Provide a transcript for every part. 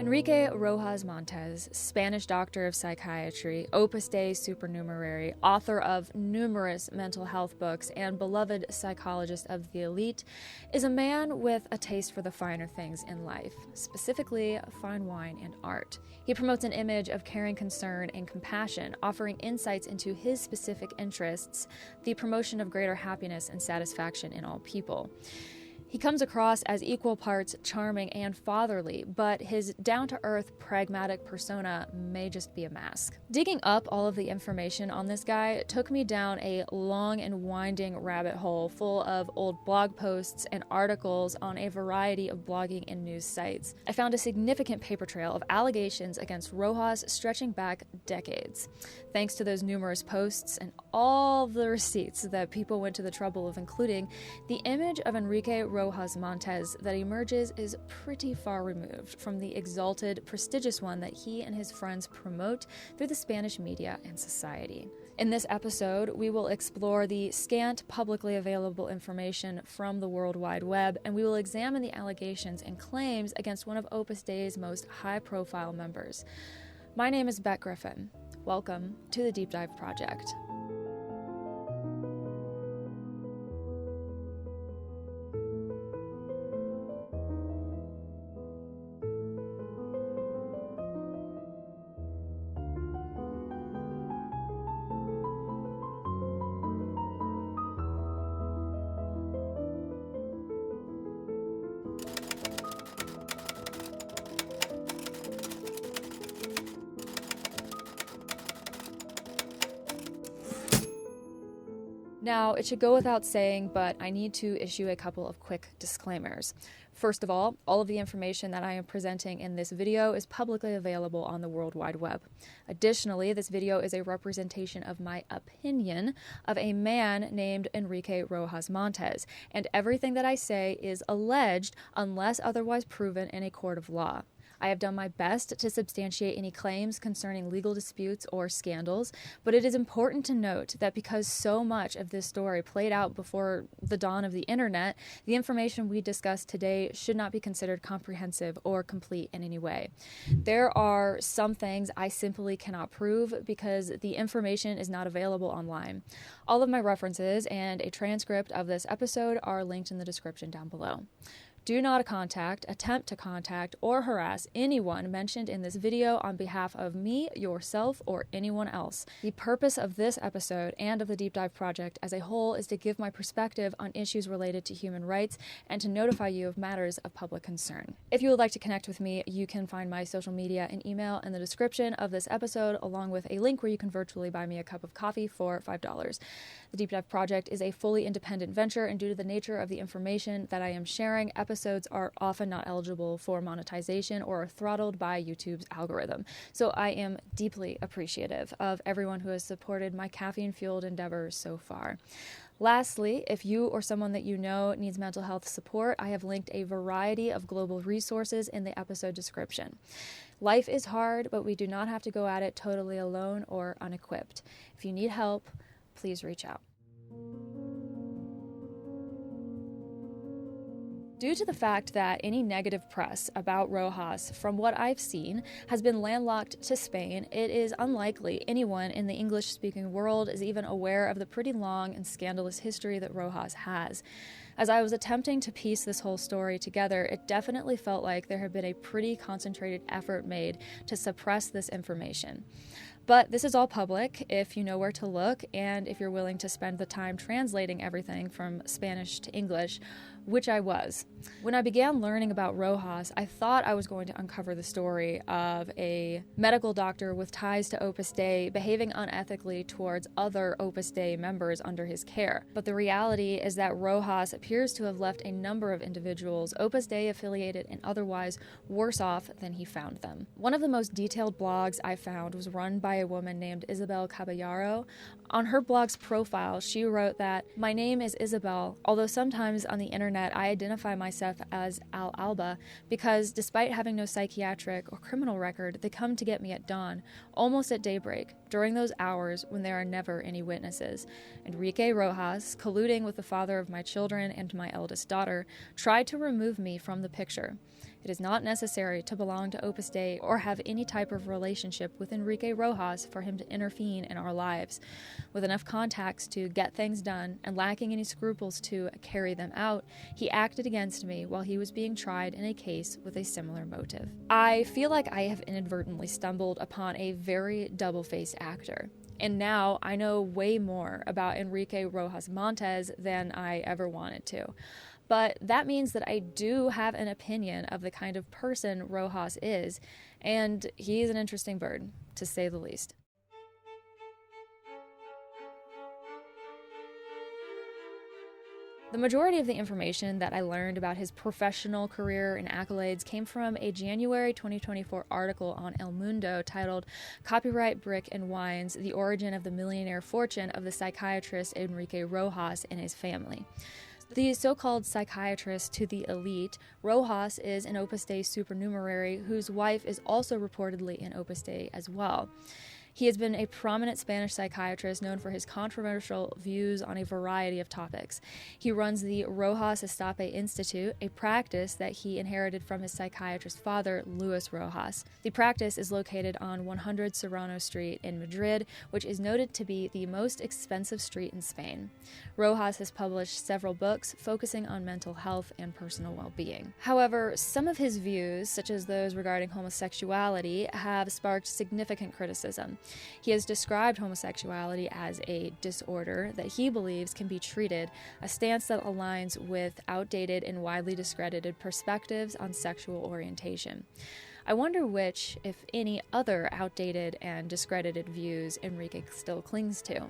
Enrique Rojas Montes, Spanish doctor of psychiatry, Opus Dei supernumerary, author of numerous mental health books, and beloved psychologist of the elite, is a man with a taste for the finer things in life, specifically fine wine and art. He promotes an image of caring concern and compassion, offering insights into his specific interests, the promotion of greater happiness and satisfaction in all people. He comes across as equal parts charming and fatherly, but his down-to-earth, pragmatic persona may just be a mask. Digging up all of the information on this guy took me down a long and winding rabbit hole full of old blog posts and articles on a variety of blogging and news sites. I found a significant paper trail of allegations against Rojas stretching back decades. Thanks to those numerous posts and all the receipts that people went to the trouble of including, the image of Enrique Rojas Montes that emerges is pretty far removed from the exalted, prestigious one that he and his friends promote through the Spanish media and society. In this episode, we will explore the scant, publicly available information from the World Wide Web, and we will examine the allegations and claims against one of Opus Dei's most high-profile members. My name is Beck Griffin. Welcome to the Deep Dive Project. Now, it should go without saying, but I need to issue a couple of quick disclaimers. First of all of the information that I am presenting in this video is publicly available on the World Wide Web. Additionally, this video is a representation of my opinion of a man named Enrique Rojas Montes, and everything that I say is alleged unless otherwise proven in a court of law. I have done my best to substantiate any claims concerning legal disputes or scandals, but it is important to note that because so much of this story played out before the dawn of the internet, the information we discuss today should not be considered comprehensive or complete in any way. There are some things I simply cannot prove because the information is not available online. All of my references and a transcript of this episode are linked in the description down below. Do not attempt to contact, or harass anyone mentioned in this video on behalf of me, yourself, or anyone else. The purpose of this episode and of the Deep Dive Project as a whole is to give my perspective on issues related to human rights and to notify you of matters of public concern. If you would like to connect with me, you can find my social media and email in the description of this episode, along with a link where you can virtually buy me a cup of coffee for $5. The Deep Dive Project is a fully independent venture, and due to the nature of the information that I am sharing, episodes are often not eligible for monetization or are throttled by YouTube's algorithm. So I am deeply appreciative of everyone who has supported my caffeine-fueled endeavors so far. Lastly, if you or someone that you know needs mental health support, I have linked a variety of global resources in the episode description. Life is hard, but we do not have to go at it totally alone or unequipped. If you need help, please reach out. Due to the fact that any negative press about Rojas, from what I've seen, has been landlocked to Spain, it is unlikely anyone in the English-speaking world is even aware of the pretty long and scandalous history that Rojas has. As I was attempting to piece this whole story together, it definitely felt like there had been a pretty concentrated effort made to suppress this information. But this is all public if you know where to look and if you're willing to spend the time translating everything from Spanish to English, which I was. When I began learning about Rojas, I thought I was going to uncover the story of a medical doctor with ties to Opus Dei behaving unethically towards other Opus Dei members under his care. But the reality is that Rojas appears to have left a number of individuals, Opus Dei affiliated and otherwise, worse off than he found them. One of the most detailed blogs I found was run by a woman named Isabel Caballero. On her blog's profile, she wrote that, "My name is Isabel, although sometimes on the internet I identify myself as Al Alba because despite having no psychiatric or criminal record, they come to get me at dawn, almost at daybreak, during those hours when there are never any witnesses. Enrique Rojas, colluding with the father of my children and my eldest daughter, tried to remove me from the picture. It is not necessary to belong to Opus Dei or have any type of relationship with Enrique Rojas for him to intervene in our lives. With enough contacts to get things done and lacking any scruples to carry them out, he acted against me while he was being tried in a case with a similar motive. I feel like I have inadvertently stumbled upon a very double-faced actor. And now I know way more about Enrique Rojas Montes than I ever wanted to. But that means that I do have an opinion of the kind of person Rojas is, and he is an interesting bird, to say the least. The majority of the information that I learned about his professional career and accolades came from a January 2024 article on El Mundo titled "Copyright Brick and Wines: The Origin of the Millionaire Fortune of the Psychiatrist Enrique Rojas and His Family." The so-called psychiatrist to the elite, Rojas is an Opus Dei supernumerary whose wife is also reportedly an Opus Dei as well. He has been a prominent Spanish psychiatrist known for his controversial views on a variety of topics. He runs the Rojas Estape Institute, a practice that he inherited from his psychiatrist father, Luis Rojas. The practice is located on 100 Serrano Street in Madrid, which is noted to be the most expensive street in Spain. Rojas has published several books focusing on mental health and personal well-being. However, some of his views, such as those regarding homosexuality, have sparked significant criticism. He has described homosexuality as a disorder that he believes can be treated, a stance that aligns with outdated and widely discredited perspectives on sexual orientation. I wonder which, if any, other outdated and discredited views Enrique still clings to.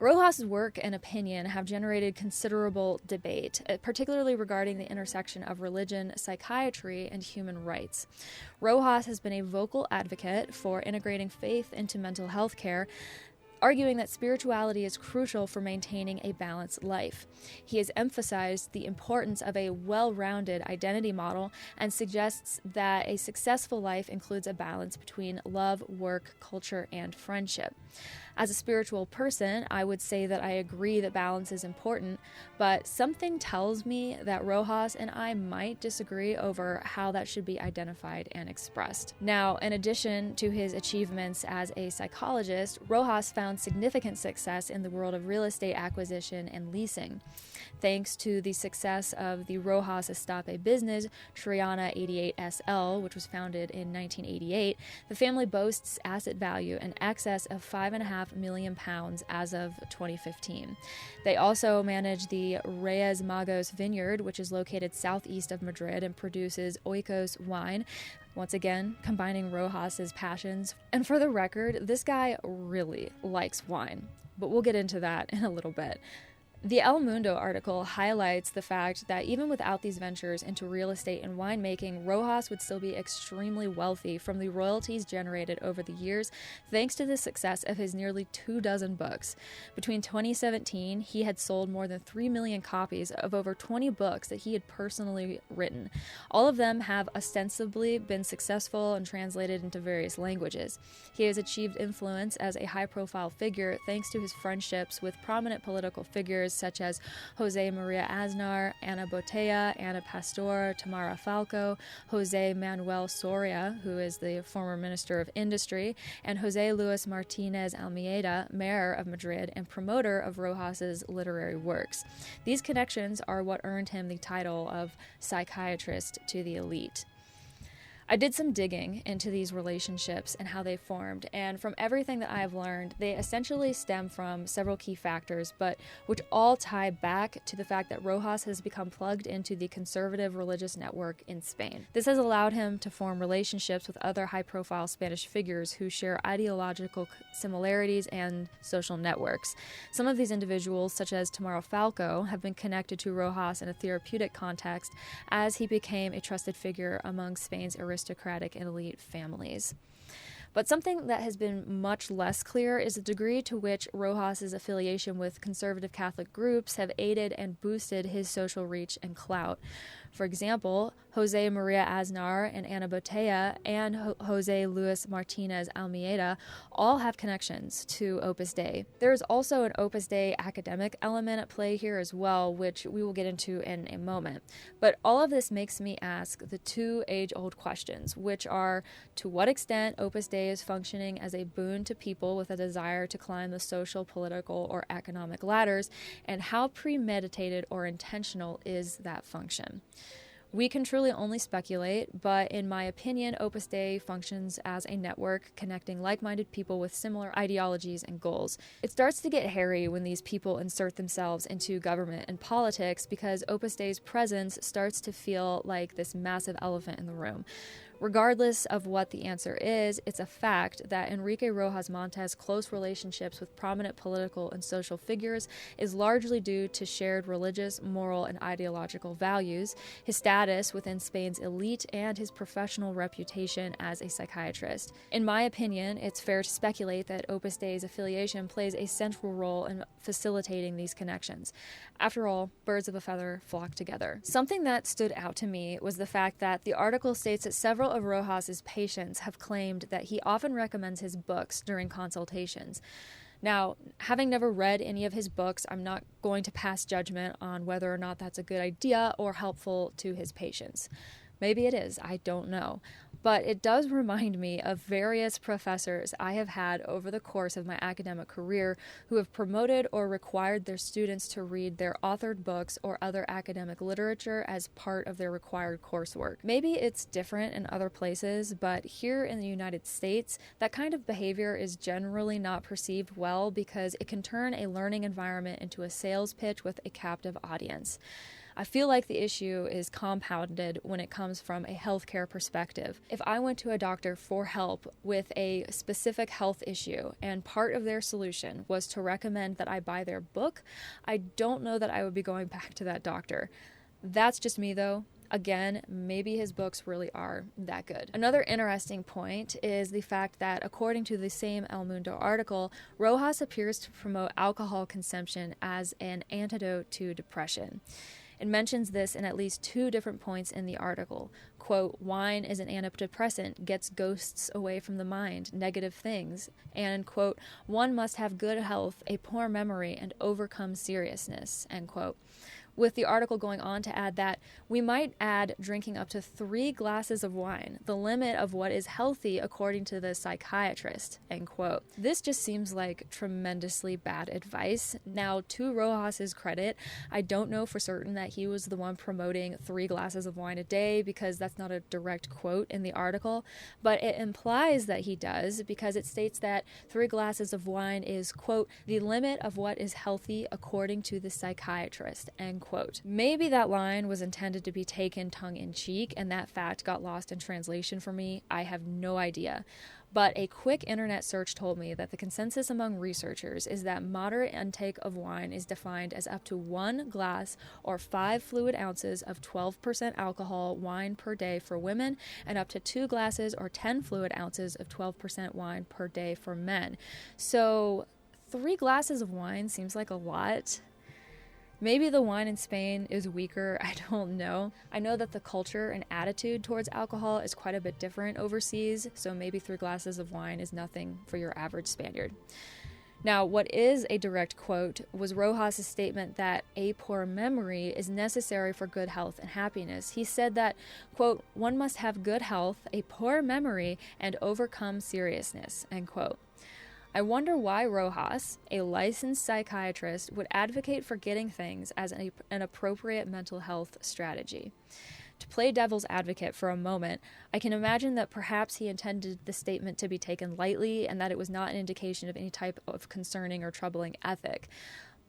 Rojas' work and opinion have generated considerable debate, particularly regarding the intersection of religion, psychiatry, and human rights. Rojas has been a vocal advocate for integrating faith into mental health care, arguing that spirituality is crucial for maintaining a balanced life. He has emphasized the importance of a well-rounded identity model and suggests that a successful life includes a balance between love, work, culture, and friendship. As a spiritual person, I would say that I agree that balance is important, but something tells me that Rojas and I might disagree over how that should be identified and expressed. Now, in addition to his achievements as a psychologist, Rojas found significant success in the world of real estate acquisition and leasing. Thanks to the success of the Rojas Estape business, Triana 88SL, which was founded in 1988, the family boasts asset value in excess of £5.5 million as of 2015. They also manage the Reyes Magos vineyard, which is located southeast of Madrid and produces Oikos wine, once again combining Rojas's passions. And for the record, this guy really likes wine, but we'll get into that in a little bit. The El Mundo article highlights the fact that even without these ventures into real estate and winemaking, Rojas would still be extremely wealthy from the royalties generated over the years, thanks to the success of his nearly 24 books. Between 2017, he had sold more than 3 million copies of over 20 books that he had personally written. All of them have ostensibly been successful and translated into various languages. He has achieved influence as a high-profile figure thanks to his friendships with prominent political figures such as Jose Maria Aznar, Ana Botella, Ana Pastor, Tamara Falco, Jose Manuel Soria, who is the former Minister of Industry, and Jose Luis Martinez Almeida, mayor of Madrid and promoter of Rojas's literary works. These connections are what earned him the title of psychiatrist to the elite. I did some digging into these relationships and how they formed, and from everything that I have learned, they essentially stem from several key factors, but which all tie back to the fact that Rojas has become plugged into the conservative religious network in Spain. This has allowed him to form relationships with other high-profile Spanish figures who share ideological similarities and social networks. Some of these individuals, such as Tamara Falco, have been connected to Rojas in a therapeutic context as he became a trusted figure among Spain's aristocratic and elite families. But something that has been much less clear is the degree to which Rojas's affiliation with conservative Catholic groups have aided and boosted his social reach and clout. For example, Jose Maria Aznar and Ana Botea and Jose Luis Martinez Almeida all have connections to Opus Dei. There is also an Opus Dei academic element at play here as well, which we will get into in a moment. But all of this makes me ask the two age-old questions, which are, to what extent Opus Dei is functioning as a boon to people with a desire to climb the social, political, or economic ladders, and how premeditated or intentional is that function? We can truly only speculate, but in my opinion, Opus Dei functions as a network connecting like-minded people with similar ideologies and goals. It starts to get hairy when these people insert themselves into government and politics because Opus Dei's presence starts to feel like this massive elephant in the room. Regardless of what the answer is, it's a fact that Enrique Rojas Montes' close relationships with prominent political and social figures is largely due to shared religious, moral, and ideological values, his status within Spain's elite, and his professional reputation as a psychiatrist. In my opinion, it's fair to speculate that Opus Dei's affiliation plays a central role in facilitating these connections. After all, birds of a feather flock together. Something that stood out to me was the fact that the article states that several of Rojas's patients have claimed that he often recommends his books during consultations. Now, having never read any of his books, I'm not going to pass judgment on whether or not that's a good idea or helpful to his patients. Maybe it is, I don't know. But it does remind me of various professors I have had over the course of my academic career who have promoted or required their students to read their authored books or other academic literature as part of their required coursework. Maybe it's different in other places, but here in the United States, that kind of behavior is generally not perceived well because it can turn a learning environment into a sales pitch with a captive audience. I feel like the issue is compounded when it comes from a healthcare perspective. If I went to a doctor for help with a specific health issue and part of their solution was to recommend that I buy their book, I don't know that I would be going back to that doctor. That's just me though. Again, maybe his books really are that good. Another interesting point is the fact that, according to the same El Mundo article, Rojas appears to promote alcohol consumption as an antidote to depression. It mentions this in at least two different points in the article. Quote, wine is an antidepressant, gets ghosts away from the mind, negative things. And, quote, one must have good health, a poor memory, and overcome seriousness, end quote. With the article going on to add that we might add drinking up to 3 glasses of wine, the limit of what is healthy according to the psychiatrist, end quote. This just seems like tremendously bad advice. Now, to Rojas's credit, I don't know for certain that he was the one promoting 3 glasses of wine a day because that's not a direct quote in the article, but it implies that he does because it states that 3 glasses of wine is, quote, the limit of what is healthy according to the psychiatrist, end quote. Maybe that line was intended to be taken tongue-in-cheek and that fact got lost in translation for me. I have no idea. But a quick internet search told me that the consensus among researchers is that moderate intake of wine is defined as up to 1 glass or 5 fluid ounces of 12% alcohol wine per day for women and up to 2 glasses or 10 fluid ounces of 12% wine per day for men. So 3 glasses of wine seems like a lot. Maybe the wine in Spain is weaker, I don't know. I know that the culture and attitude towards alcohol is quite a bit different overseas, so maybe 3 glasses of wine is nothing for your average Spaniard. Now, what is a direct quote was Rojas' statement that a poor memory is necessary for good health and happiness. He said that, quote, one must have good health, a poor memory, and overcome seriousness, end quote. I wonder why Rojas, a licensed psychiatrist, would advocate forgetting things as an appropriate mental health strategy. To play devil's advocate for a moment, I can imagine that perhaps he intended the statement to be taken lightly and that it was not an indication of any type of concerning or troubling ethic.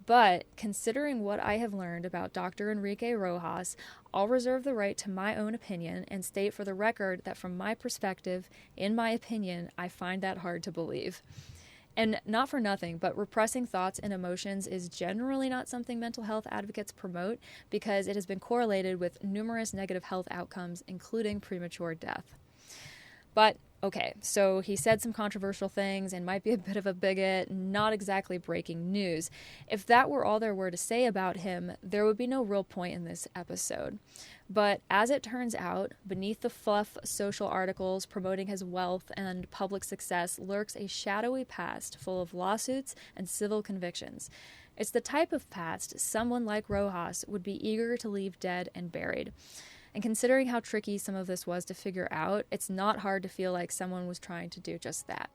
But considering what I have learned about Dr. Enrique Rojas, I'll reserve the right to my own opinion and state for the record that from my perspective, in my opinion, I find that hard to believe. And not for nothing, but repressing thoughts and emotions is generally not something mental health advocates promote because it has been correlated with numerous negative health outcomes, including premature death. But, okay, so he said some controversial things and might be a bit of a bigot, not exactly breaking news. If that were all there were to say about him, there would be no real point in this episode. But as it turns out, beneath the fluff social articles promoting his wealth and public success lurks a shadowy past full of lawsuits and civil convictions. It's the type of past someone like Rojas would be eager to leave dead and buried. And considering how tricky some of this was to figure out, it's not hard to feel like someone was trying to do just that.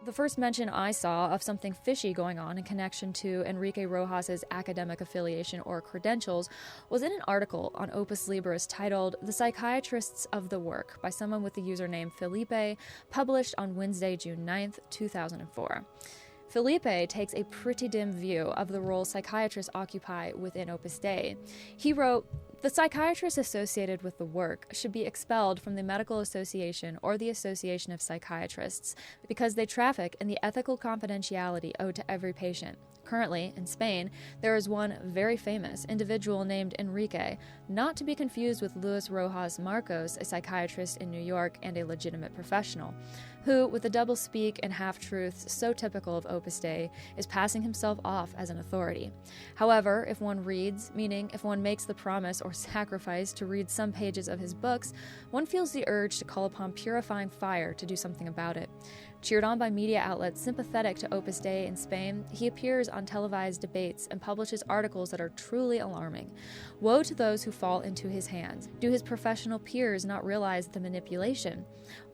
The first mention I saw of something fishy going on in connection to Enrique Rojas's academic affiliation or credentials was in an article on Opus Libris titled "The Psychiatrists of the Work" by someone with the username Felipe, published on Wednesday, June 9th, 2004. Felipe takes a pretty dim view of the role psychiatrists occupy within Opus Dei. He wrote, "The psychiatrists associated with the work should be expelled from the Medical Association or the Association of Psychiatrists because they traffic in the ethical confidentiality owed to every patient. Currently, in Spain, there is one very famous individual named Enrique, not to be confused with Luis Rojas Marcos, a psychiatrist in New York and a legitimate professional, who, with the double-speak and half-truths so typical of Opus Dei, is passing himself off as an authority. However, if one reads, meaning if one makes the promise or sacrifice to read some pages of his books, one feels the urge to call upon purifying fire to do something about it. Cheered on by media outlets sympathetic to Opus Dei in Spain, he appears on televised debates and publishes articles that are truly alarming. Woe to those who fall into his hands. Do his professional peers not realize the manipulation?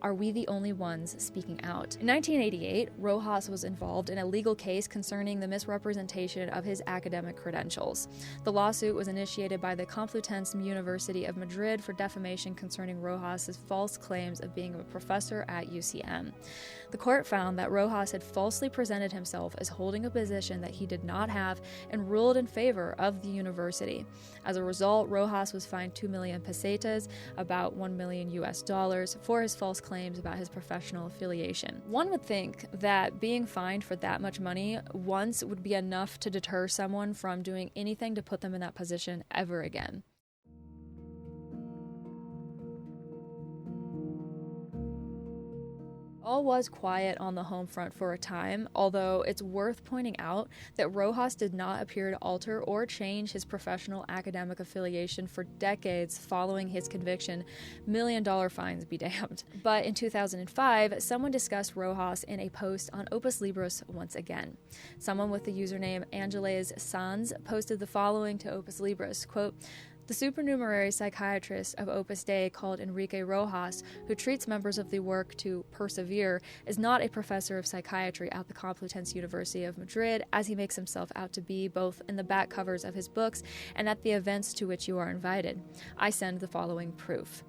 Are we the only ones speaking out?" In 1988, Rojas was involved in a legal case concerning the misrepresentation of his academic credentials. The lawsuit was initiated by the Complutense University of Madrid for defamation concerning Rojas's false claims of being a professor at UCM. The court found that Rojas had falsely presented himself as holding a position that he did not have and ruled in favor of the university. As a result, Rojas was fined 2 million pesetas, about $1 million US, for his false claims about his professional affiliation. One would think that being fined for that much money once would be enough to deter someone from doing anything to put them in that position ever again. All was quiet on the home front for a time, although it's worth pointing out that Rojas did not appear to alter or change his professional academic affiliation for decades following his conviction. $1 million fines be damned. But in 2005, someone discussed Rojas in a post on Opus Libris once again. Someone with the username Angeles Sanz posted the following to Opus Libris, quote, "The supernumerary psychiatrist of Opus Dei called Enrique Rojas, who treats members of the work to persevere, is not a professor of psychiatry at the Complutense University of Madrid, as he makes himself out to be both in the back covers of his books and at the events to which you are invited. I send the following proof."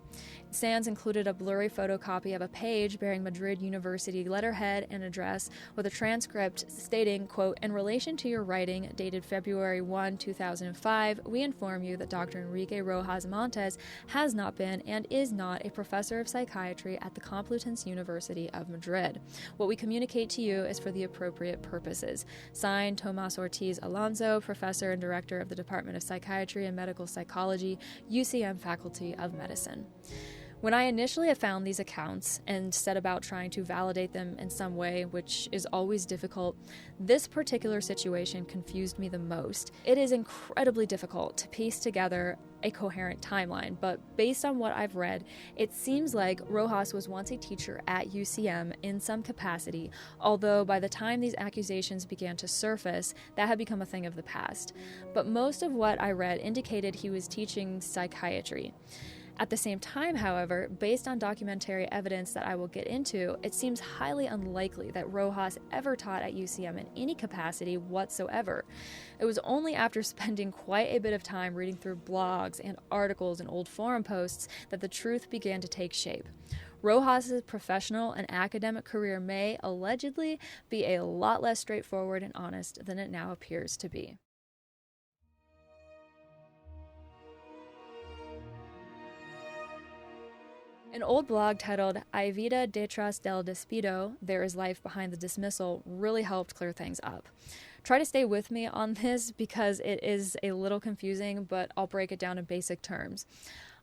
Sands included a blurry photocopy of a page bearing Madrid University letterhead and address with a transcript stating, quote, "In relation to your writing dated February 1, 2005, we inform you that Dr. Enrique Rojas Montes has not been and is not a professor of psychiatry at the Complutense University of Madrid. What we communicate to you is for the appropriate purposes. Signed, Tomas Ortiz Alonso, professor and director of the Department of Psychiatry and Medical Psychology, UCM Faculty of Medicine." When I initially found these accounts and set about trying to validate them in some way, which is always difficult, this particular situation confused me the most. It is incredibly difficult to piece together a coherent timeline, but based on what I've read, it seems like Rojas was once a teacher at UCM in some capacity, although by the time these accusations began to surface, that had become a thing of the past. But most of what I read indicated he was teaching psychiatry. At the same time, however, based on documentary evidence that I will get into, it seems highly unlikely that Rojas ever taught at UCM in any capacity whatsoever. It was only after spending quite a bit of time reading through blogs and articles and old forum posts that the truth began to take shape. Rojas's professional and academic career may, allegedly, be a lot less straightforward and honest than it now appears to be. An old blog titled "Hay vida detrás del despido," There is Life Behind the Dismissal, really helped clear things up. Try to stay with me on this because it is a little confusing, but I'll break it down in basic terms.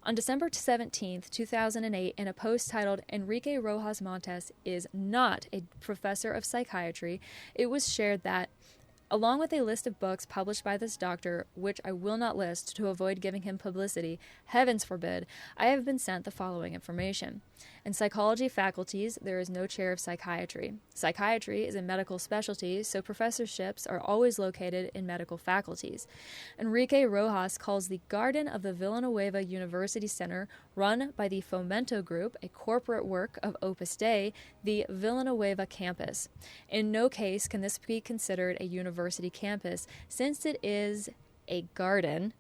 On December 17, 2008, in a post titled "Enrique Rojas Montes is not a professor of psychiatry," it was shared that, along with a list of books published by this doctor, which I will not list to avoid giving him publicity, heavens forbid, I have been sent the following information. In psychology faculties, there is no chair of psychiatry. Psychiatry is a medical specialty, so professorships are always located in medical faculties. Enrique Rojas calls the garden of the Villanueva University Center, run by the Fomento Group, a corporate work of Opus Dei, the Villanueva campus. In no case can this be considered a university campus, since it is a garden.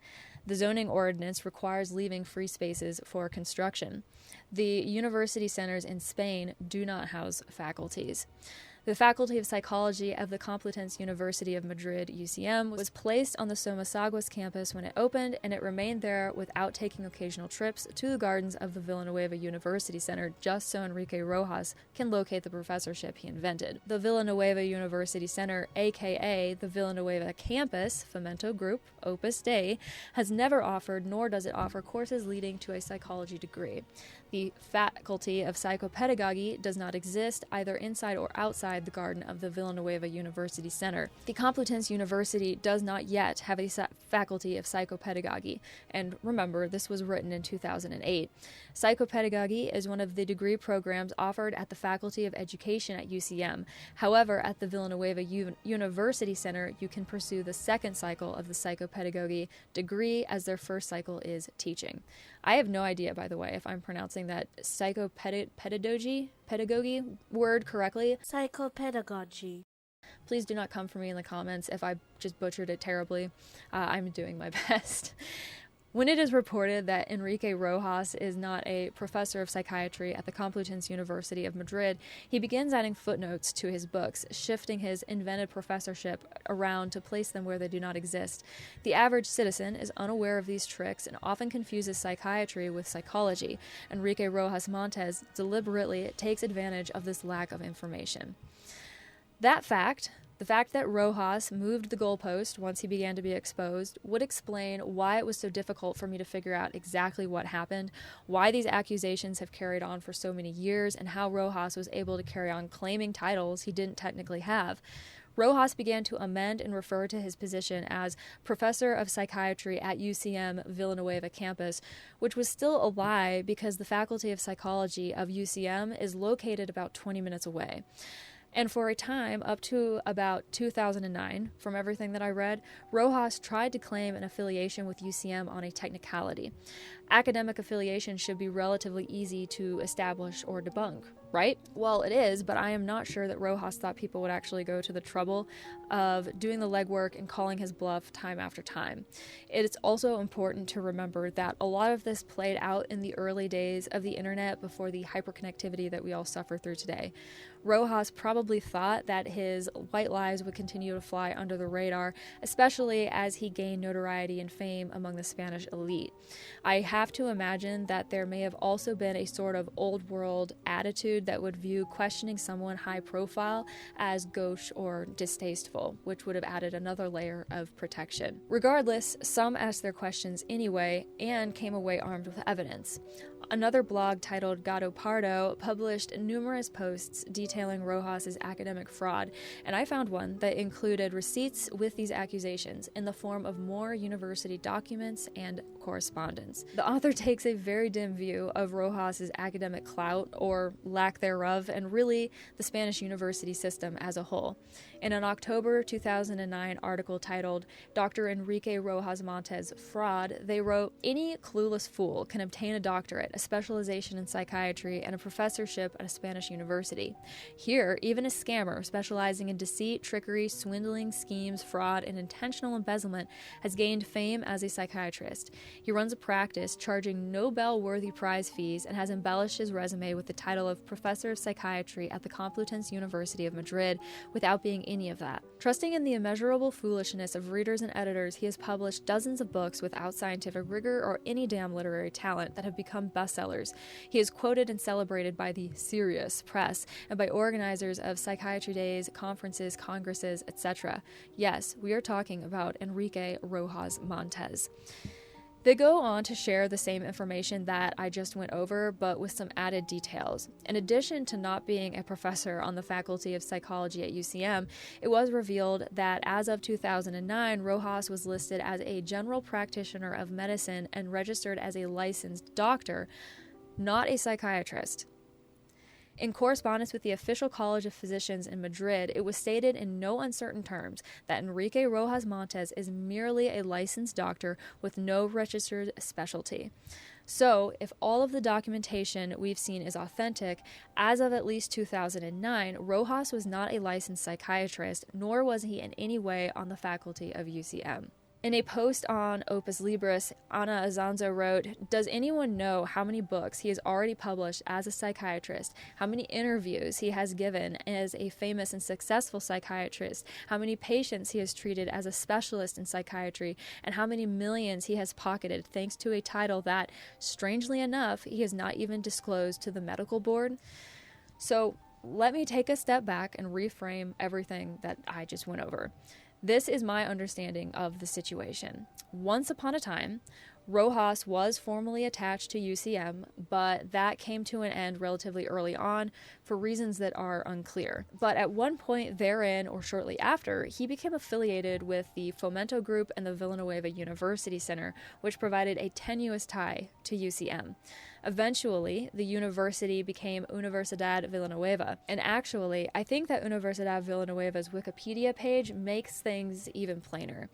The zoning ordinance requires leaving free spaces for construction. The university centers in Spain do not house faculties. The Faculty of Psychology of the Complutense University of Madrid, UCM, was placed on the Somosaguas campus when it opened, and it remained there without taking occasional trips to the gardens of the Villanueva University Center, just so Enrique Rojas can locate the professorship he invented. The Villanueva University Center, aka the Villanueva campus, Fomento Group, Opus Dei, has never offered, nor does it offer, courses leading to a psychology degree. The Faculty of Psychopedagogy does not exist either inside or outside the garden of the Villanueva University Center. The Complutense University does not yet have a Faculty of Psychopedagogy, and remember, this was written in 2008. Psychopedagogy is one of the degree programs offered at the Faculty of Education at UCM. However, at the Villanueva University Center, you can pursue the second cycle of the psychopedagogy degree, as their first cycle is teaching. I have no idea, by the way, if I'm pronouncing that psychopedagogy word correctly. Psychopedagogy. Please do not come for me in the comments if I just butchered it terribly. I'm doing my best. When it is reported that Enrique Rojas is not a professor of psychiatry at the Complutense University of Madrid, he begins adding footnotes to his books, shifting his invented professorship around to place them where they do not exist. The average citizen is unaware of these tricks and often confuses psychiatry with psychology. Enrique Rojas Montes deliberately takes advantage of this lack of information. The fact that Rojas moved the goalpost once he began to be exposed would explain why it was so difficult for me to figure out exactly what happened, why these accusations have carried on for so many years, and how Rojas was able to carry on claiming titles he didn't technically have. Rojas began to amend and refer to his position as Professor of Psychiatry at UCM Villanueva campus, which was still a lie because the Faculty of Psychology of UCM is located about 20 minutes away. And for a time, up to about 2009, from everything that I read, Rojas tried to claim an affiliation with UCM on a technicality. Academic affiliation should be relatively easy to establish or debunk, right? Well, it is, but I am not sure that Rojas thought people would actually go to the trouble of doing the legwork and calling his bluff time after time. It is also important to remember that a lot of this played out in the early days of the internet before the hyperconnectivity that we all suffer through today. Rojas probably thought that his white lies would continue to fly under the radar, especially as he gained notoriety and fame among the Spanish elite. I have to imagine that there may have also been a sort of old world attitude that would view questioning someone high profile as gauche or distasteful, which would have added another layer of protection. Regardless, some asked their questions anyway and came away armed with evidence. Another blog titled Gato Pardo published numerous posts detailing Rojas's academic fraud, and I found one that included receipts with these accusations in the form of more university documents and correspondence. The author takes a very dim view of Rojas's academic clout, or lack thereof, and really the Spanish university system as a whole. In an October 2009 article titled Dr. Enrique Rojas Montes Fraud, they wrote, "Any clueless fool can obtain a doctorate, a specialization in psychiatry, and a professorship at a Spanish university. Here, even a scammer specializing in deceit, trickery, swindling, schemes, fraud, and intentional embezzlement has gained fame as a psychiatrist. He runs a practice charging Nobel-worthy prize fees and has embellished his resume with the title of Professor of Psychiatry at the Complutense University of Madrid without being any of that. Trusting in the immeasurable foolishness of readers and editors, he has published dozens of books without scientific rigor or any damn literary talent that have become bestsellers. He is quoted and celebrated by the serious press and by organizers of psychiatry days, conferences, congresses, etc. Yes, we are talking about Enrique Rojas Montes." They go on to share the same information that I just went over, but with some added details. In addition to not being a professor on the Faculty of Psychology at UCM, it was revealed that as of 2009, Rojas was listed as a general practitioner of medicine and registered as a licensed doctor, not a psychiatrist. In correspondence with the official College of Physicians in Madrid, it was stated in no uncertain terms that Enrique Rojas Montes is merely a licensed doctor with no registered specialty. So, if all of the documentation we've seen is authentic, as of at least 2009, Rojas was not a licensed psychiatrist, nor was he in any way on the faculty of UCM. In a post on Opus Libris, Ana Azanzo wrote, "Does anyone know how many books he has already published as a psychiatrist, how many interviews he has given as a famous and successful psychiatrist, how many patients he has treated as a specialist in psychiatry, and how many millions he has pocketed thanks to a title that, strangely enough, he has not even disclosed to the medical board?" So let me take a step back and reframe everything that I just went over. This is my understanding of the situation. Once upon a time, Rojas was formally attached to UCM, but that came to an end relatively early on for reasons that are unclear. But at one point therein, or shortly after, he became affiliated with the Fomento Group and the Villanueva University Center, which provided a tenuous tie to UCM. Eventually, the university became Universidad Villanueva, and actually, I think that Universidad Villanueva's Wikipedia page makes things even plainer.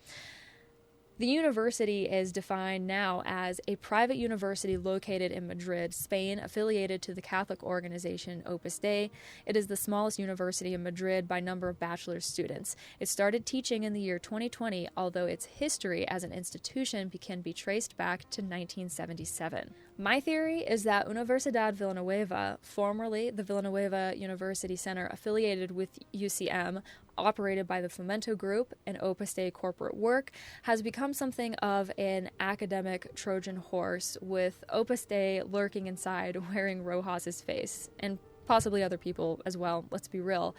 The university is defined now as a private university located in Madrid, Spain, affiliated to the Catholic organization Opus Dei. It is the smallest university in Madrid by number of bachelor's students. It started teaching in the year 2020, although its history as an institution can be traced back to 1977. My theory is that Universidad Villanueva, formerly the Villanueva University Center affiliated with UCM, operated by the Fomento Group and Opus Dei corporate work, has become something of an academic Trojan horse, with Opus Dei lurking inside wearing Rojas's face, and possibly other people as well, let's be real.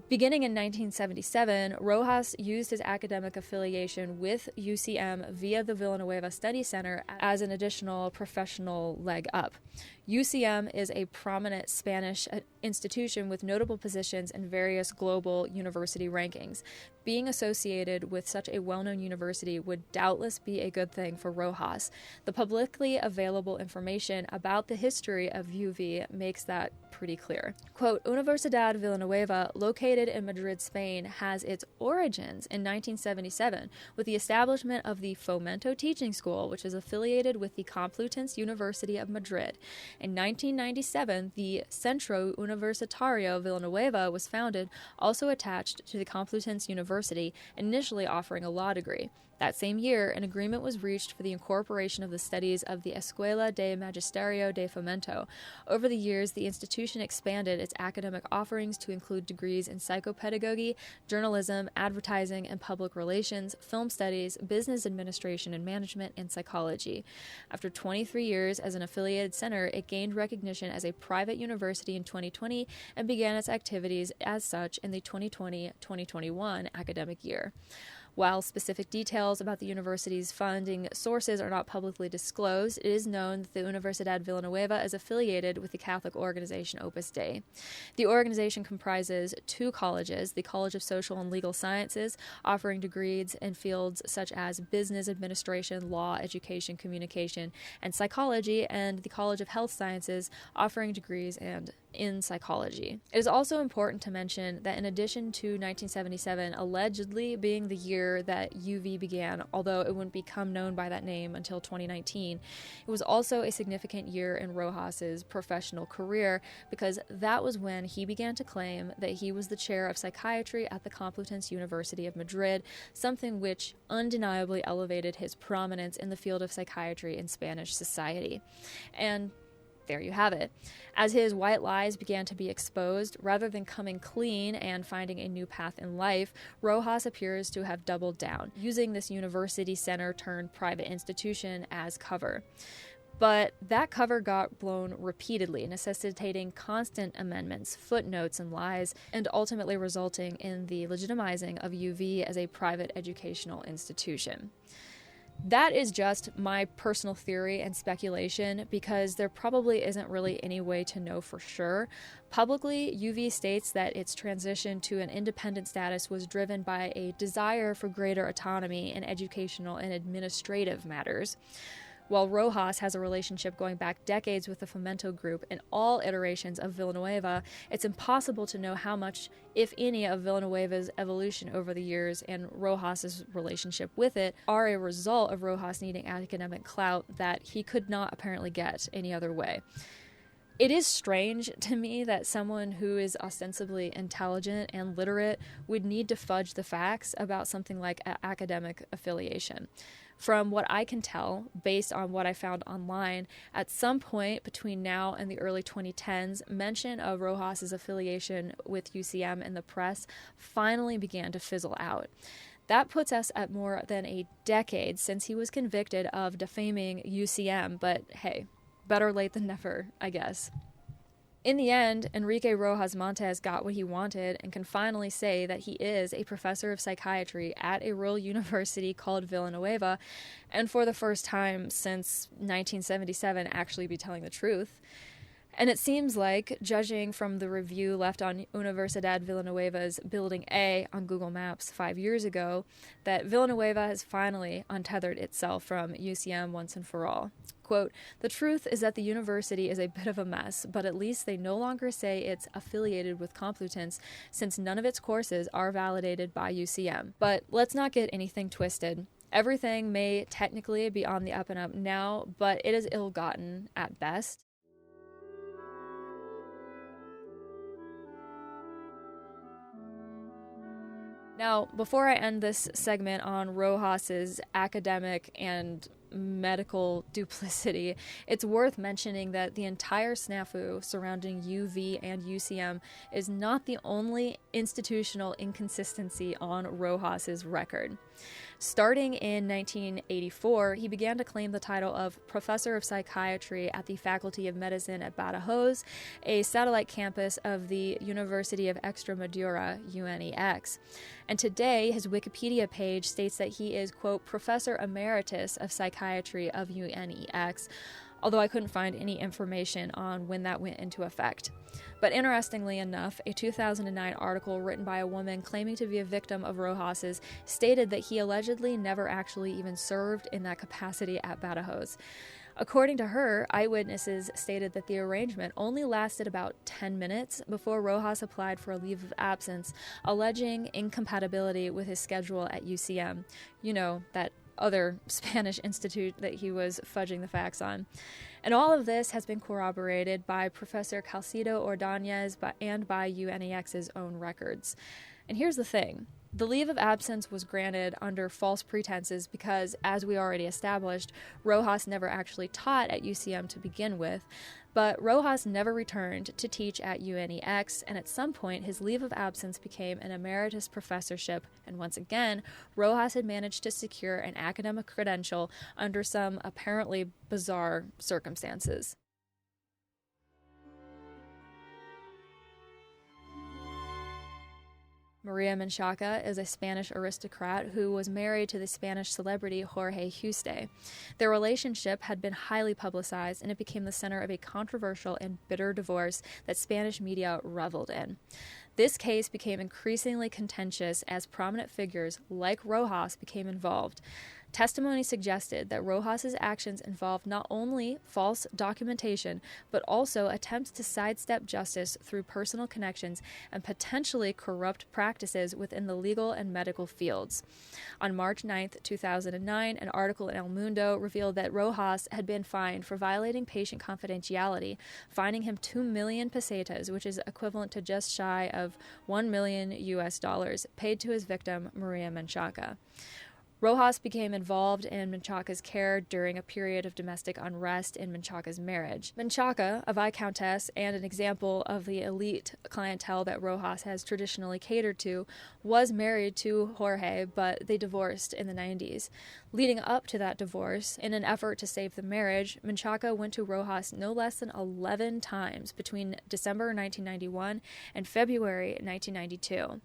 Beginning in 1977, Rojas used his academic affiliation with UCM via the Villanueva Study Center as an additional professional leg up. UCM is a prominent Spanish institution with notable positions in various global university rankings. Being associated with such a well-known university would doubtless be a good thing for Rojas. The publicly available information about the history of UV makes that pretty clear. Quote, Universidad Villanueva, located in Madrid, Spain, has its origins in 1977 with the establishment of the Fomento Teaching School, which is affiliated with the Complutense University of Madrid. In 1997, the Centro Universitario Villanueva was founded, also attached to the Complutense University, initially offering a law degree. That same year, an agreement was reached for the incorporation of the studies of the Escuela de Magisterio de Fomento. Over the years, the institution expanded its academic offerings to include degrees in psychopedagogy, journalism, advertising and public relations, film studies, business administration and management, and psychology. After 23 years as an affiliated center, it gained recognition as a private university in 2020 and began its activities as such in the 2020-2021 academic year. While specific details about the university's funding sources are not publicly disclosed, it is known that the Universidad Villanueva is affiliated with the Catholic organization Opus Dei. The organization comprises two colleges, the College of Social and Legal Sciences, offering degrees in fields such as business administration, law, education, communication, and psychology, and the College of Health Sciences, offering degrees in psychology. It is also important to mention that in addition to 1977 allegedly being the year that UV began, although it wouldn't become known by that name until 2019, it was also a significant year in Rojas's professional career because that was when he began to claim that he was the chair of psychiatry at the Complutense University of Madrid, something which undeniably elevated his prominence in the field of psychiatry in Spanish society. And there you have it. As his white lies began to be exposed, rather than coming clean and finding a new path in life, Rojas appears to have doubled down, using this university center turned private institution as cover. But that cover got blown repeatedly, necessitating constant amendments, footnotes, and lies, and ultimately resulting in the legitimizing of UV as a private educational institution. That is just my personal theory and speculation because there probably isn't really any way to know for sure. Publicly, UV states that its transition to an independent status was driven by a desire for greater autonomy in educational and administrative matters. While Rojas has a relationship going back decades with the Fomento group in all iterations of Villanueva, it's impossible to know how much, if any, of Villanueva's evolution over the years and Rojas's relationship with it are a result of Rojas needing academic clout that he could not apparently get any other way. It is strange to me that someone who is ostensibly intelligent and literate would need to fudge the facts about something like academic affiliation. From what I can tell, based on what I found online, at some point between now and the early 2010s, mention of Rojas's affiliation with UCM in the press finally began to fizzle out. That puts us at more than a decade since he was convicted of defaming UCM, but hey, better late than never, I guess. In the end, Enrique Rojas Montes got what he wanted and can finally say that he is a professor of psychiatry at a rural university called Villanueva, and for the first time since 1977 actually be telling the truth. And it seems like, judging from the review left on Universidad Villanueva's Building A on Google Maps 5 years ago, that Villanueva has finally untethered itself from UCM once and for all. Quote, "The truth is that the university is a bit of a mess, but at least they no longer say it's affiliated with Complutense, since none of its courses are validated by UCM. But let's not get anything twisted. Everything may technically be on the up and up now, but it is ill-gotten at best." Now, before I end this segment on Rojas's academic and medical duplicity, it's worth mentioning that the entire snafu surrounding UV and UCM is not the only institutional inconsistency on Rojas's record. Starting in 1984, he began to claim the title of Professor of Psychiatry at the Faculty of Medicine at Badajoz, a satellite campus of the University of Extremadura, UNEX. And today, his Wikipedia page states that he is, quote, Professor Emeritus of Psychiatry of UNEX, although I couldn't find any information on when that went into effect. But interestingly enough, a 2009 article written by a woman claiming to be a victim of Rojas's stated that he allegedly never actually even served in that capacity at Badajoz. According to her, eyewitnesses stated that the arrangement only lasted about 10 minutes before Rojas applied for a leave of absence, alleging incompatibility with his schedule at UCM. You know, that other Spanish institute that he was fudging the facts on. And all of this has been corroborated by Professor Calcido Ordóñez and by UNEX's own records. And here's the thing. The leave of absence was granted under false pretenses because, as we already established, Rojas never actually taught at UCM to begin with, but Rojas never returned to teach at UNEX, and at some point his leave of absence became an emeritus professorship, and once again, Rojas had managed to secure an academic credential under some apparently bizarre circumstances. Maria Menchaca is a Spanish aristocrat who was married to the Spanish celebrity Jorge Juste. Their relationship had been highly publicized, and it became the center of a controversial and bitter divorce that Spanish media reveled in. This case became increasingly contentious as prominent figures like Rojas became involved. Testimony suggested that Rojas's actions involved not only false documentation, but also attempts to sidestep justice through personal connections and potentially corrupt practices within the legal and medical fields. On March 9, 2009, an article in El Mundo revealed that Rojas had been fined for violating patient confidentiality, fining him 2 million pesetas, which is equivalent to just shy of $1 million US, paid to his victim, Maria Menchaca. Rojas became involved in Menchaca's care during a period of domestic unrest in Menchaca's marriage. Menchaca, a viscountess and an example of the elite clientele that Rojas has traditionally catered to, was married to Jorge, but they divorced in the 90s. Leading up to that divorce, in an effort to save the marriage, Menchaca went to Rojas no less than 11 times between December 1991 and February 1992.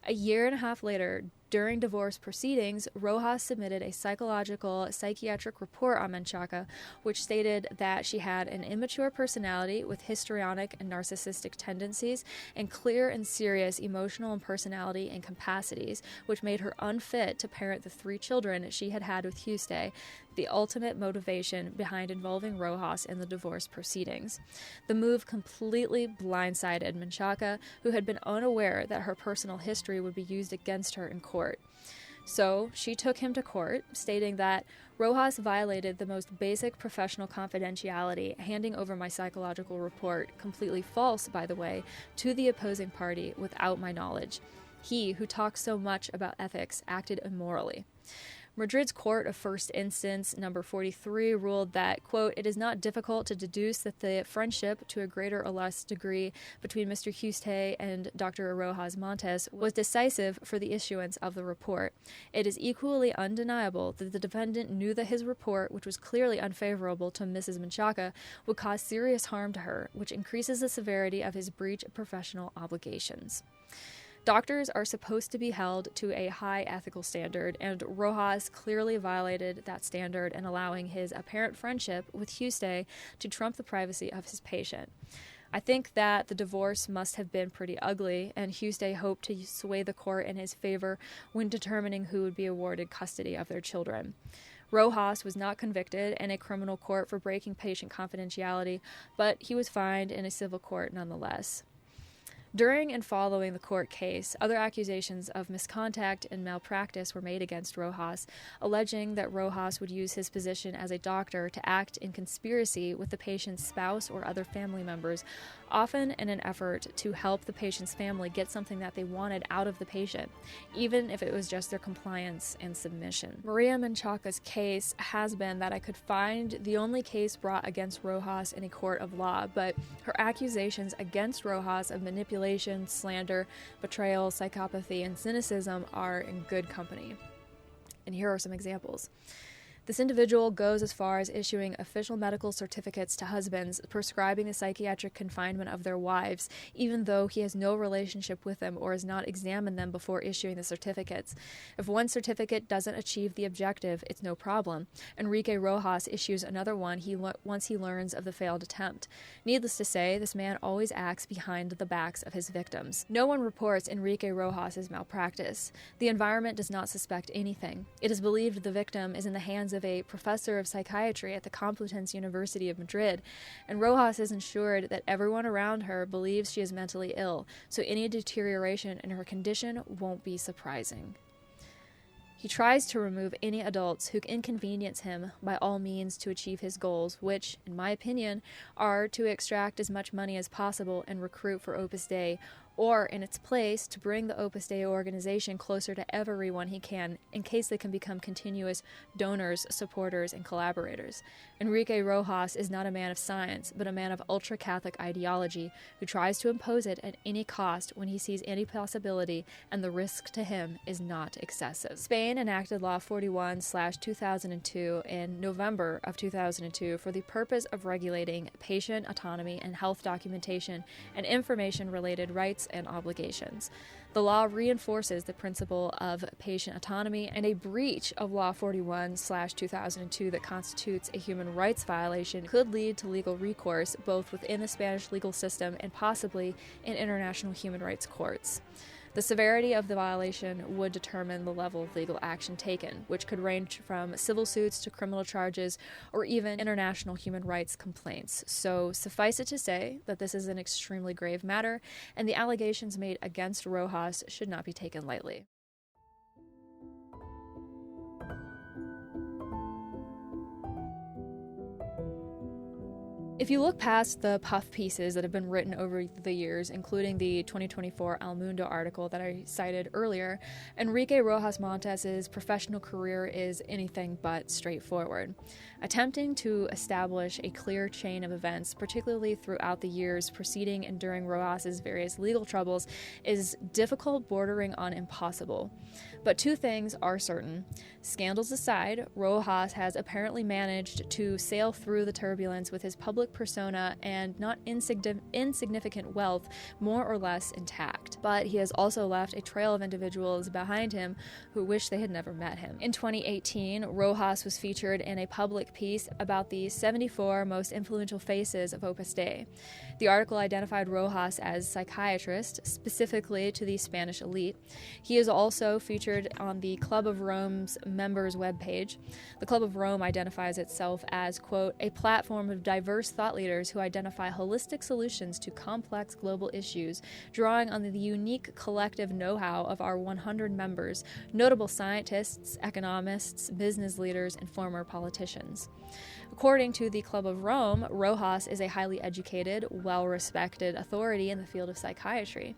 A year and a half later, during divorce proceedings, Rojas submitted a psychiatric report on Menchaca, which stated that she had an immature personality with histrionic and narcissistic tendencies and clear and serious emotional and personality incapacities, which made her unfit to parent the 3 children she had had with Juste, the ultimate motivation behind involving Rojas in the divorce proceedings. The move completely blindsided Menchaca, who had been unaware that her personal history would be used against her in court. So she took him to court, stating that Rojas violated the most basic professional confidentiality, handing over my psychological report, completely false, by the way, to the opposing party without my knowledge. He, who talks so much about ethics, acted immorally. Madrid's Court of First Instance, number 43, ruled that, quote, it is not difficult to deduce that the friendship, to a greater or less degree, between Mr. Juste and Dr. Rojas Montes was decisive for the issuance of the report. It is equally undeniable that the defendant knew that his report, which was clearly unfavorable to Mrs. Menchaca, would cause serious harm to her, which increases the severity of his breach of professional obligations. Doctors are supposed to be held to a high ethical standard, and Rojas clearly violated that standard in allowing his apparent friendship with Juste to trump the privacy of his patient. I think that the divorce must have been pretty ugly, and Juste hoped to sway the court in his favor when determining who would be awarded custody of their children. Rojas was not convicted in a criminal court for breaking patient confidentiality, but he was fined in a civil court nonetheless. During and following the court case, other accusations of misconduct and malpractice were made against Rojas, alleging that Rojas would use his position as a doctor to act in conspiracy with the patient's spouse or other family members, often in an effort to help the patient's family get something that they wanted out of the patient, even if it was just their compliance and submission. Maria Menchaca's case has been that I could find the only case brought against Rojas in a court of law, but her accusations against Rojas of manipulation, slander, betrayal, psychopathy, and cynicism are in good company. And here are some examples. This individual goes as far as issuing official medical certificates to husbands, prescribing the psychiatric confinement of their wives, even though he has no relationship with them or has not examined them before issuing the certificates. If one certificate doesn't achieve the objective, it's no problem. Enrique Rojas issues another one once he learns of the failed attempt. Needless to say, this man always acts behind the backs of his victims. No one reports Enrique Rojas' malpractice. The environment does not suspect anything. It is believed the victim is in the hands of a professor of psychiatry at the Complutense University of Madrid, and Rojas is ensured that everyone around her believes she is mentally ill, so any deterioration in her condition won't be surprising. He tries to remove any adults who inconvenience him by all means to achieve his goals, which, in my opinion, are to extract as much money as possible and recruit for Opus Dei, or, in its place, to bring the Opus Dei organization closer to everyone he can, in case they can become continuous donors, supporters, and collaborators. Enrique Rojas is not a man of science, but a man of ultra-Catholic ideology, who tries to impose it at any cost when he sees any possibility, and the risk to him is not excessive. Spain enacted Law 41/2002 in November of 2002 for the purpose of regulating patient autonomy and health documentation and information-related rights and obligations. The law reinforces the principle of patient autonomy, and a breach of Law 41/2002 that constitutes a human rights violation could lead to legal recourse both within the Spanish legal system and possibly in international human rights courts. The severity of the violation would determine the level of legal action taken, which could range from civil suits to criminal charges or even international human rights complaints. So suffice it to say that this is an extremely grave matter, and the allegations made against Rojas should not be taken lightly. If you look past the puff pieces that have been written over the years, including the 2024 El Mundo article that I cited earlier, Enrique Rojas Montes' professional career is anything but straightforward. Attempting to establish a clear chain of events, particularly throughout the years preceding and during Rojas' various legal troubles, is difficult, bordering on impossible. But two things are certain. Scandals aside, Rojas has apparently managed to sail through the turbulence with his public persona and not insignificant wealth more or less intact. But he has also left a trail of individuals behind him who wish they had never met him. In 2018, Rojas was featured in a public piece about the 74 most influential faces of Opus Dei. The article identified Rojas as psychiatrist, specifically to the Spanish elite. He is also featured on the Club of Rome's members webpage. The Club of Rome identifies itself as, quote, a platform of diverse thought leaders who identify holistic solutions to complex global issues, drawing on the unique collective know-how of our 100 members, notable scientists, economists, business leaders, and former politicians. According to the Club of Rome, Rojas is a highly educated, well-respected authority in the field of psychiatry.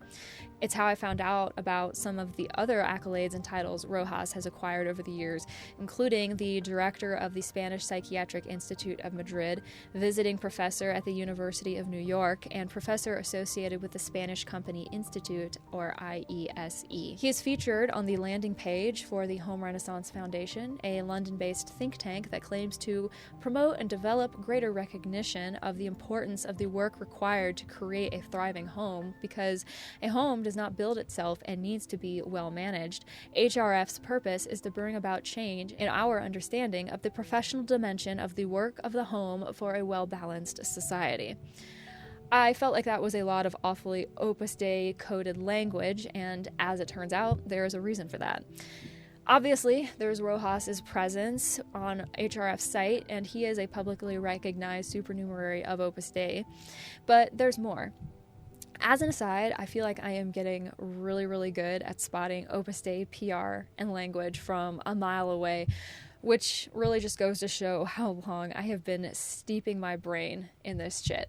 It's how I found out about some of the other accolades and titles Rojas has acquired over the years, including the director of the Spanish Psychiatric Institute of Madrid, visiting professor at the University of New York, and professor associated with the Spanish Company Institute, or IESE. He is featured on the landing page for the Home Renaissance Foundation, a London-based think tank that claims to promote and develop greater recognition of the importance of the work required to create a thriving home, because a home does not build itself and needs to be well managed. HRF's purpose is to bring about change in our understanding of the professional dimension of the work of the home for a well-balanced society. I felt like that was a lot of awfully Opus Dei coded language, and as it turns out, there is a reason for that. Obviously, there's Rojas' presence on HRF's site, and he is a publicly recognized supernumerary of Opus Dei, but there's more. As an aside, I feel like I am getting really, really good at spotting Opus Dei PR and language from a mile away, which really just goes to show how long I have been steeping my brain in this shit.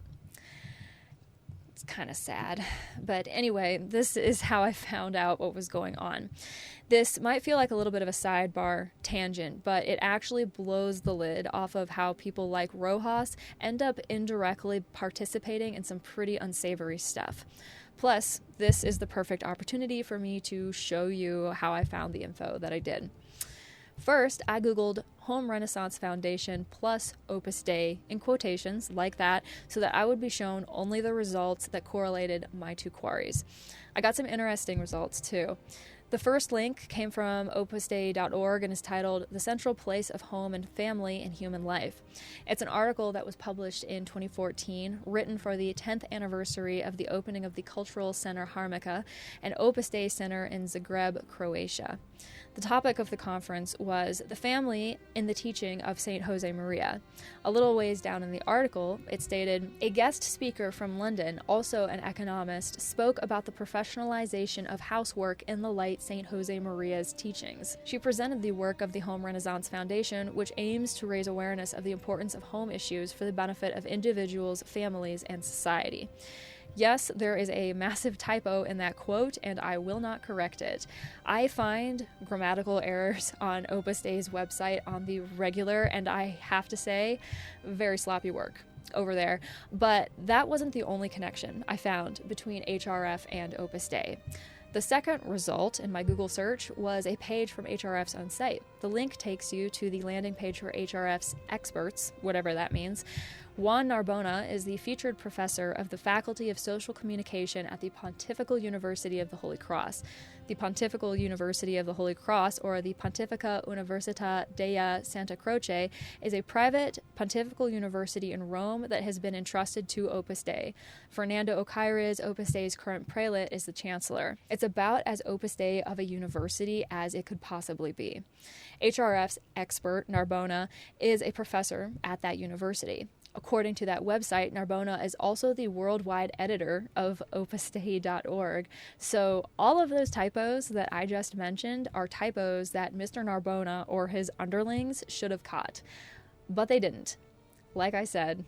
It's kind of sad. But anyway, this is how I found out what was going on. This might feel like a little bit of a sidebar tangent, but it actually blows the lid off of how people like Rojas end up indirectly participating in some pretty unsavory stuff. Plus, this is the perfect opportunity for me to show you how I found the info that I did. First, I googled Home Renaissance Foundation plus Opus Dei in quotations like that so that I would be shown only the results that correlated my two queries. I got some interesting results too. The first link came from opusdei.org and is titled The Central Place of Home and Family in Human Life. It's an article that was published in 2014, written for the 10th anniversary of the opening of the Cultural Center Harmika, an Opus Dei center in Zagreb, Croatia. The topic of the conference was the family in the teaching of St. Jose Maria. A little ways down in the article, it stated, a guest speaker from London, also an economist, spoke about the professionalization of housework in the light St. Jose Maria's teachings. She presented the work of the Home Renaissance Foundation, which aims to raise awareness of the importance of home issues for the benefit of individuals, families, and society. Yes, there is a massive typo in that quote, and I will not correct it. I find grammatical errors on Opus Dei's website on the regular, and I have to say, very sloppy work over there. But that wasn't the only connection I found between HRF and Opus Dei. The second result in my Google search was a page from HRF's own site. The link takes you to the landing page for HRF's experts, whatever that means. Juan Narbona is the featured professor of the Faculty of Social Communication at the Pontifical University of the Holy Cross. The Pontifical University of the Holy Cross, or the Pontificia Università della Santa Croce, is a private pontifical university in Rome that has been entrusted to Opus Dei. Fernando Ocaires, Opus Dei's current prelate, is the chancellor. It's about as Opus Dei of a university as it could possibly be. HRF's expert, Narbona, is a professor at that university. According to that website, Narbona is also the worldwide editor of opusdei.org. So all of those typos that I just mentioned are typos that Mr. Narbona or his underlings should have caught. But they didn't. Like I said,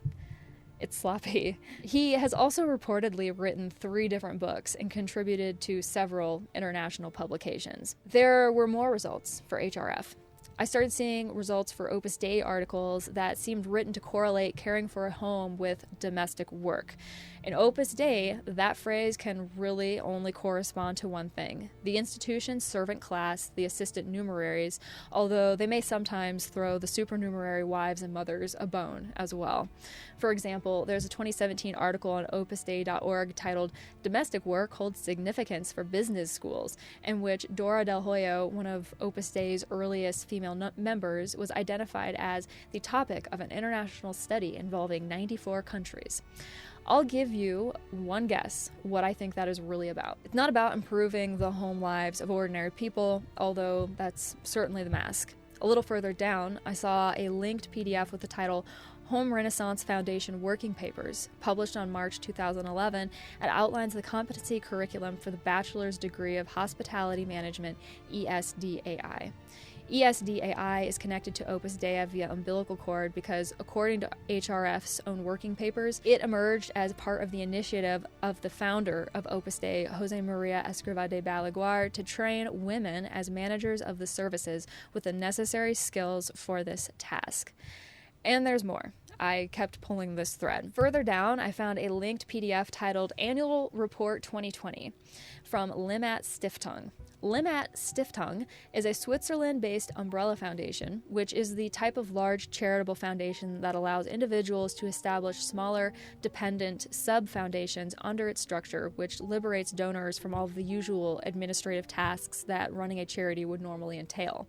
It's sloppy. He has also reportedly written 3 different books and contributed to several international publications. There were more results for HRF. I started seeing results for Opus Dei articles that seemed written to correlate caring for a home with domestic work. In Opus Dei, that phrase can really only correspond to one thing: the institution's servant class, the assistant numeraries, although they may sometimes throw the supernumerary wives and mothers a bone as well. For example, there's a 2017 article on opusdei.org titled "Domestic Work Holds Significance for Business Schools," in which Dora Del Hoyo, one of Opus Dei's earliest female members, was identified as the topic of an international study involving 94 countries. I'll give you one guess what I think that is really about. It's not about improving the home lives of ordinary people, although that's certainly the mask. A little further down, I saw a linked PDF with the title Home Renaissance Foundation Working Papers, published on March 2011, and outlines the competency curriculum for the bachelor's degree of Hospitality Management, ESDAI. ESDAI is connected to Opus Dei via umbilical cord because, according to HRF's own working papers, it emerged as part of the initiative of the founder of Opus Dei, Jose Maria Escrivá de Balaguer, to train women as managers of the services with the necessary skills for this task. And there's more. I kept pulling this thread. Further down, I found a linked PDF titled Annual Report 2020 from Limmat Stiftung. Limmat Stiftung is a Switzerland-based umbrella foundation, which is the type of large charitable foundation that allows individuals to establish smaller, dependent sub-foundations under its structure, which liberates donors from all of the usual administrative tasks that running a charity would normally entail.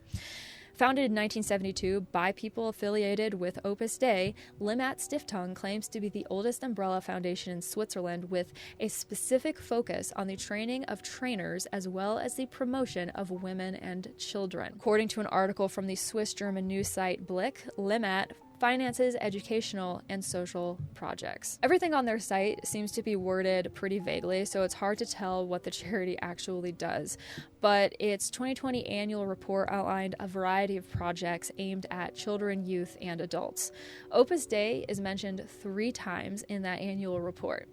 Founded in 1972 by people affiliated with Opus Dei, Limmat Stiftung claims to be the oldest umbrella foundation in Switzerland with a specific focus on the training of trainers as well as the promotion of women and children. According to an article from the Swiss-German news site Blick, Limmat finances educational and social projects. Everything on their site seems to be worded pretty vaguely, so it's hard to tell what the charity actually does. But its 2020 annual report outlined a variety of projects aimed at children, youth, and adults. Opus Dei is mentioned 3 times in that annual report.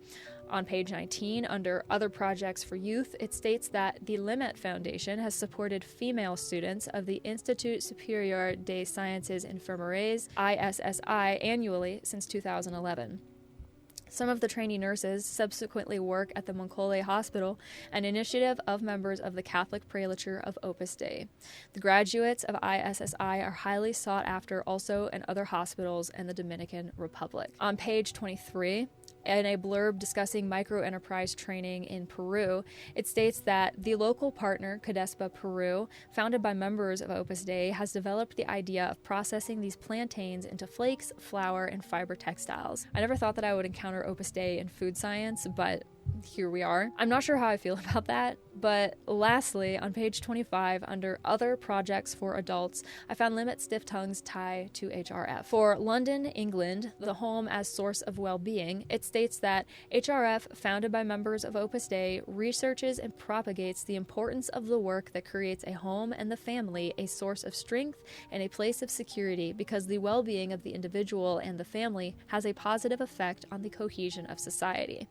On page 19, under Other Projects for Youth, it states that the Limmat Foundation has supported female students of the Institut Supérieur des Sciences Infirmières, ISSI, annually since 2011. Some of the trainee nurses subsequently work at the Moncole Hospital, an initiative of members of the Catholic Prelature of Opus Dei. The graduates of ISSI are highly sought after also in other hospitals in the Dominican Republic. On page 23, in a blurb discussing microenterprise training in Peru, it states that the local partner, Cadespa Peru, founded by members of Opus Dei, has developed the idea of processing these plantains into flakes, flour, and fiber textiles. I never thought that I would encounter Opus Dei in food science, but here we are. I'm not sure how I feel about that, but lastly, on page 25, under Other Projects for Adults, I found Limmat Stiftung's tie to HRF. For London, England, the home as source of well-being, it states that HRF, founded by members of Opus Dei, researches and propagates the importance of the work that creates a home and the family a source of strength and a place of security, because the well-being of the individual and the family has a positive effect on the cohesion of society.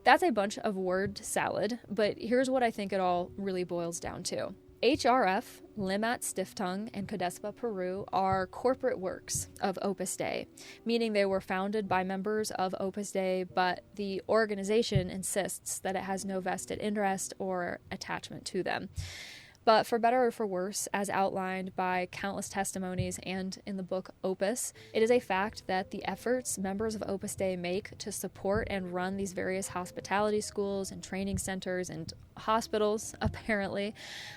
That's a bunch of word salad, but here's what I think it all really boils down to. HRF, Limmat Stiftung, and Cadespa Peru are corporate works of Opus Dei, meaning they were founded by members of Opus Dei, but the organization insists that it has no vested interest or attachment to them. But for better or for worse, as outlined by countless testimonies and in the book Opus, it is a fact that the efforts members of Opus Dei make to support and run these various hospitality schools and training centers and hospitals, apparently,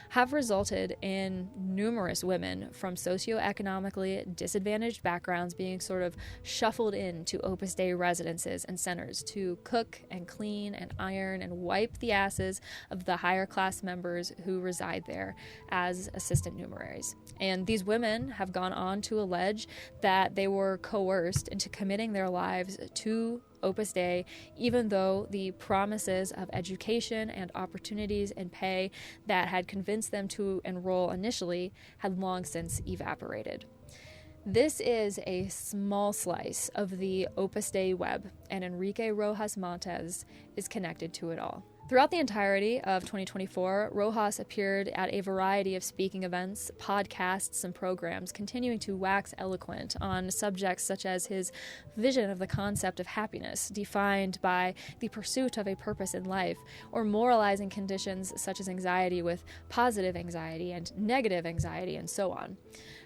have resulted in numerous women from socioeconomically disadvantaged backgrounds being sort of shuffled into Opus Dei residences and centers to cook and clean and iron and wipe the asses of the higher class members who reside there as assistant numeraries. And these women have gone on to allege that they were coerced into committing their lives to Opus Dei, even though the promises of education and opportunities and pay that had convinced them to enroll initially had long since evaporated. This is a small slice of the Opus Dei web, and Enrique Rojas Montes is connected to it all. Throughout the entirety of 2024, Rojas appeared at a variety of speaking events, podcasts, and programs, continuing to wax eloquent on subjects such as his vision of the concept of happiness, defined by the pursuit of a purpose in life, or moralizing conditions such as anxiety with positive anxiety and negative anxiety, and so on.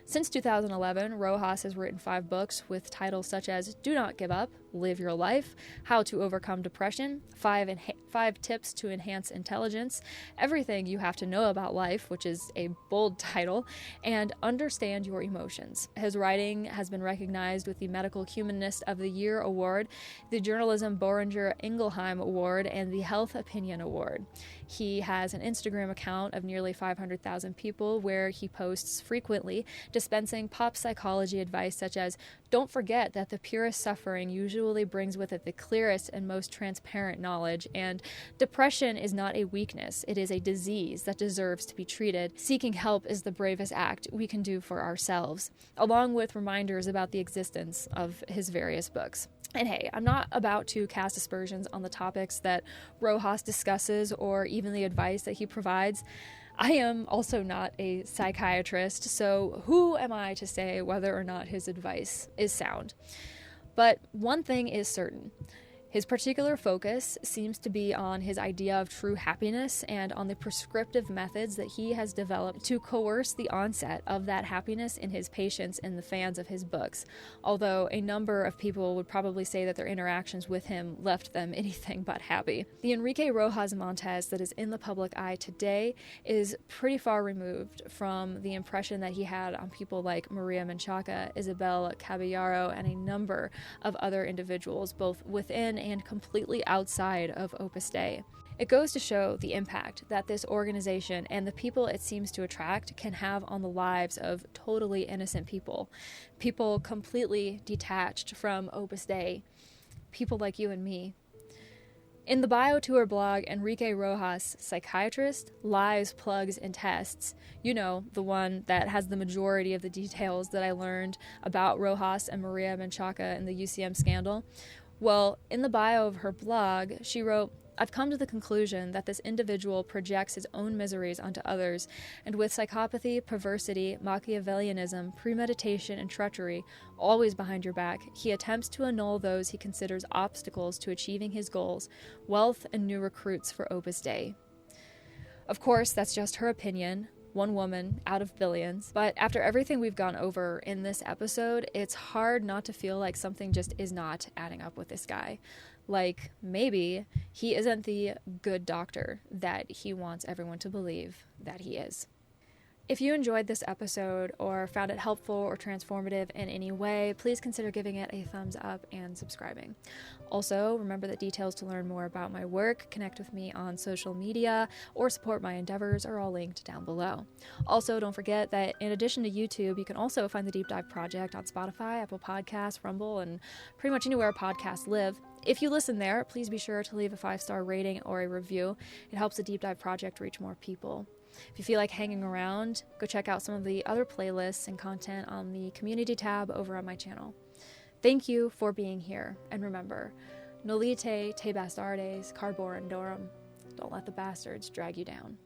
Since 2011, Rojas has written 5 books with titles such as Do Not Give Up, Live Your Life, How to Overcome Depression, 5 Tips to Enhance Intelligence, Everything You Have to Know About Life, which is a bold title, and Understand Your Emotions. His writing has been recognized with the Medical Humanist of the Year Award, the Journalism Boehringer Ingelheim Award, and the Health Opinion Award. He has an Instagram account of nearly 500,000 people where he posts frequently dispensing pop psychology advice such as, don't forget that the purest suffering usually brings with it the clearest and most transparent knowledge, and depression is not a weakness, it is a disease that deserves to be treated. Seeking help is the bravest act we can do for ourselves, along with reminders about the existence of his various books. And hey, I'm not about to cast aspersions on the topics that Rojas discusses or even the advice that he provides. I am also not a psychiatrist, so who am I to say whether or not his advice is sound? But one thing is certain. His particular focus seems to be on his idea of true happiness and on the prescriptive methods that he has developed to coerce the onset of that happiness in his patients and the fans of his books, although a number of people would probably say that their interactions with him left them anything but happy. The Enrique Rojas Montes that is in the public eye today is pretty far removed from the impression that he had on people like Maria Menchaca, Isabel Caballero, and a number of other individuals, both within and completely outside of Opus Dei. It goes to show the impact that this organization and the people it seems to attract can have on the lives of totally innocent people, people completely detached from Opus Dei, people like you and me. In the bio to her blog, Enrique Rojas, psychiatrist, lies, plugs, and tests, you know, the one that has the majority of the details that I learned about Rojas and Maria Menchaca in the UCM scandal. Well, in the bio of her blog, she wrote, I've come to the conclusion that this individual projects his own miseries onto others, and with psychopathy, perversity, Machiavellianism, premeditation, and treachery always behind your back, he attempts to annul those he considers obstacles to achieving his goals, wealth, and new recruits for Opus Dei. Of course, that's just her opinion. One woman out of billions. But after everything we've gone over in this episode, it's hard not to feel like something just is not adding up with this guy. Like, maybe he isn't the good doctor that he wants everyone to believe that he is. If you enjoyed this episode or found it helpful or transformative in any way, please consider giving it a thumbs up and subscribing. Also, remember that details to learn more about my work, connect with me on social media, or support my endeavors are all linked down below. Also, don't forget that in addition to YouTube, you can also find the Deep Dive Project on Spotify, Apple Podcasts, Rumble, and pretty much anywhere podcasts live. If you listen there, please be sure to leave a 5-star rating or a review. It helps the Deep Dive Project reach more people. If you feel like hanging around, go check out some of the other playlists and content on the community tab over on my channel. Thank you for being here, and remember, nolite te bastardes carborandorum. Don't let the bastards drag you down.